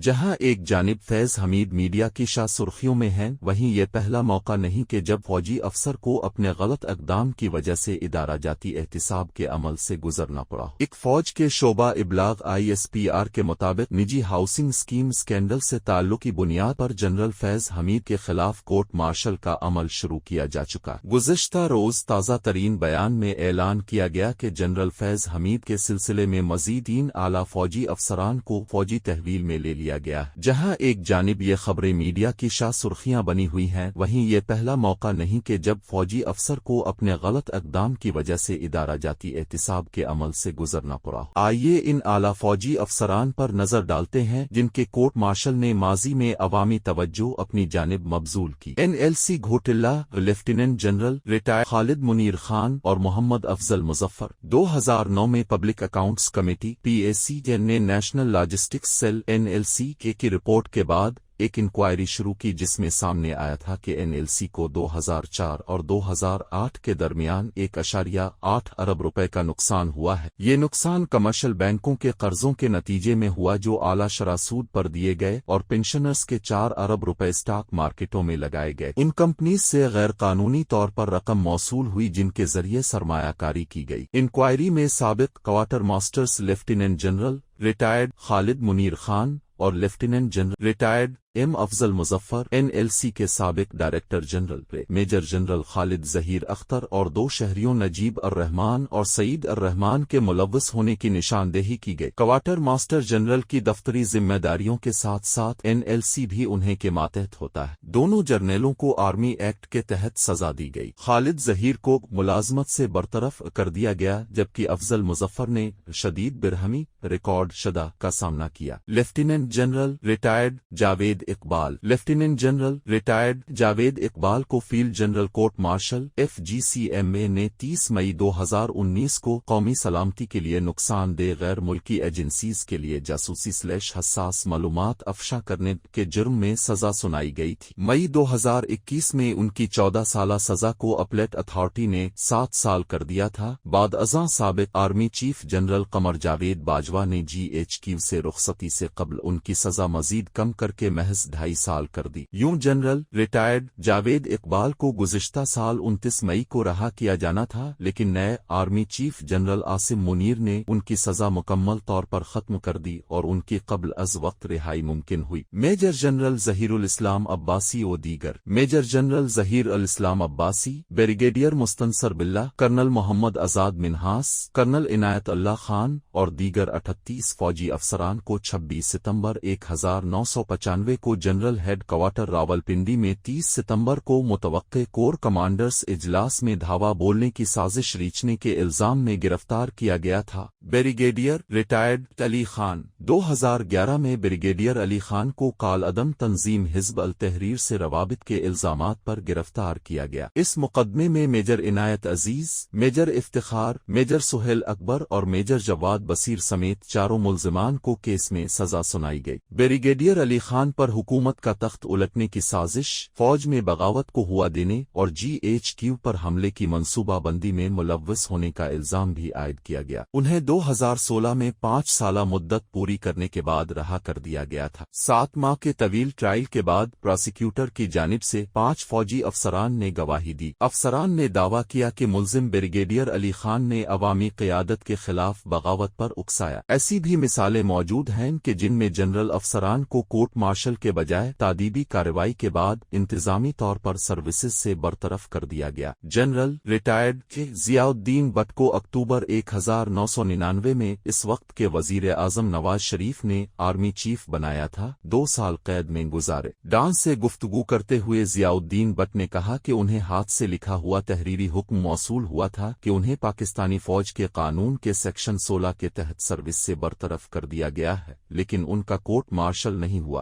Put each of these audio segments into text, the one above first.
جہاں ایک جانب فیض حمید میڈیا کی شاہ سرخیوں میں ہیں، وہیں یہ پہلا موقع نہیں کہ جب فوجی افسر کو اپنے غلط اقدام کی وجہ سے ادارہ جاتی احتساب کے عمل سے گزرنا پڑا۔ ایک فوج کے شعبہ ابلاغ ISPR کے مطابق نجی ہاؤسنگ اسکیم اسکینڈل سے تعلقی بنیاد پر جنرل فیض حمید کے خلاف کورٹ مارشل کا عمل شروع کیا جا چکا۔ گزشتہ روز تازہ ترین بیان میں اعلان کیا گیا کہ جنرل فیض حمید کے سلسلے میں مزید 3 اعلیٰ فوجی افسران کو فوجی تحویل میں لے لیا گیا ہے۔ جہاں ایک جانب یہ خبریں میڈیا کی شاہ سرخیاں بنی ہوئی ہیں، وہیں یہ پہلا موقع نہیں کہ جب فوجی افسر کو اپنے غلط اقدام کی وجہ سے ادارہ جاتی احتساب کے عمل سے گزرنا پڑا۔ آئیے ان اعلیٰ فوجی افسران پر نظر ڈالتے ہیں جن کے کورٹ مارشل نے ماضی میں عوامی توجہ اپنی جانب مبذول کی۔ NLC گھوٹالہ لیفٹیننٹ جنرل ریٹائر خالد منیر خان اور محمد افضل مظفر۔ 2009 میں پبلک اکاؤنٹس کمیٹی PAC نے نیشنل لاجسٹکس سیل NLC کی رپورٹ کے بعد ایک انکوائری شروع کی، جس میں سامنے آیا تھا کہ NLC کو 2004 اور 2008 کے درمیان 1.8 ارب روپے کا نقصان ہوا ہے۔ یہ نقصان کمرشل بینکوں کے قرضوں کے نتیجے میں ہوا جو اعلیٰ شرح سود پر دیے گئے، اور پنشنرز کے 4 ارب روپے اسٹاک مارکیٹوں میں لگائے گئے۔ ان کمپنیز سے غیر قانونی طور پر رقم موصول ہوئی جن کے ذریعے سرمایہ کاری کی گئی۔ انکوائری میں سابق quarter masters lieutenant general retired Khalid Munir Khan اور lieutenant general retired Afzal Muzaffar, NLC کے سابق director general major general Khalid Zaheer Akhtar اور 2 شہریوں نجیب الرحمان اور سعید الرحمان کے ملوث ہونے کی نشاندہی کی گئی۔ کوارٹر ماسٹر جنرل کی دفتری ذمہ داریوں کے ساتھ ساتھ NLC بھی انہیں کے ماتحت ہوتا ہے۔ دونوں جرنیلوں کو آرمی ایکٹ کے تحت سزا دی گئی۔ خالد ظہیر کو ملازمت سے برطرف کر دیا گیا، جبکہ افضل مظفر نے شدید برہمی ریکارڈ شدہ کا سامنا کیا۔ Lieutenant general retired Javed Iqbal lieutenant general retired Javed Iqbal کو field general court martial FGCMA نے 30 مئی 2019 کو قومی سلامتی کے لیے نقصان دہ غیر ملکی ایجنسیز کے لیے جاسوسی / حساس معلومات افشا کرنے کے جرم میں سزا سنائی گئی تھی۔ مئی 2021 میں ان کی 14 سالہ سزا کو اپلیٹ اتھارٹی نے 7 سال کر دیا تھا۔ بعد ازاں سابق army chief general Qamar Javed Bajwa نے GHQ سے رخصتی سے قبل ان کی سزا مزید کم کر کے محض 2.5 سال کر دی۔ یوں جنرل ریٹائرڈ جاوید اقبال کو گزشتہ سال 29 مئی کو رہا کیا جانا تھا، لیکن نئے army chief general Asim Munir نے ان کی سزا مکمل طور پر ختم کر دی اور ان کی قبل از وقت رہائی ممکن ہوئی۔ میجر جنرل ظہیر الاسلام عباسی و دیگر۔ میجر جنرل ظہیر الاسلام عباسی، بریگیڈیئر مستنصر باللہ، کرنل محمد آزاد منہاس، کرنل عنایت اللہ خان اور دیگر 38 فوجی افسران کو 26 ستمبر 1995 کو جنرل ہیڈ کوارٹر راولپنڈی میں 30 ستمبر کو متوقع کور کمانڈرز اجلاس میں دھاوا بولنے کی سازش رچنے کے الزام میں گرفتار کیا گیا تھا۔ بریگیڈیئر ریٹائرڈ علی خان 2011 میں بریگیڈیئر علی خان کو کالعدم تنظیم حزب التحریر سے روابط کے الزامات پر گرفتار کیا گیا۔ اس مقدمے میں میجر عنایت عزیز، میجر افتخار، میجر سہیل اکبر اور میجر جواد بصیر سمیت 4 ملزمان کو کیس میں سزا سنائی گئی۔ بریگیڈیئر علی خان پر حکومت کا تخت الٹنے کی سازش، فوج میں بغاوت کو ہوا دینے اور GHQ پر حملے کی منصوبہ بندی میں ملوث ہونے کا الزام بھی عائد کیا گیا۔ انہیں 2016 میں 5 سالہ مدت پوری کرنے کے بعد رہا کر دیا گیا تھا۔ 7 ماہ کے طویل ٹرائل کے بعد پراسیکیوٹر کی جانب سے 5 فوجی افسران نے گواہی دی۔ افسران نے دعویٰ کیا کہ ملزم بریگیڈیئر علی خان نے عوامی قیادت کے خلاف بغاوت پر اکسایا۔ ایسی بھی مثالیں موجود ہیں کہ جن میں جنرل افسران کو کورٹ مارشل کے بجائے تادیبی کارروائی کے بعد انتظامی طور پر سروسز سے برطرف کر دیا گیا۔ General retired Zia Uddin but کو اکتوبر 1999 میں اس وقت کے وزیر اعظم نواز شریف نے آرمی چیف بنایا تھا، 2 سال قید میں گزارے۔ ڈان سے گفتگو کرتے ہوئے ضیاء الدین بٹ نے کہا کہ انہیں ہاتھ سے لکھا ہوا تحریری حکم موصول ہوا تھا کہ انہیں پاکستانی فوج کے قانون کے سیکشن 16 کے تحت سروس سے برطرف کر دیا گیا ہے، لیکن ان کا کورٹ مارشل نہیں ہوا۔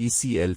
ECL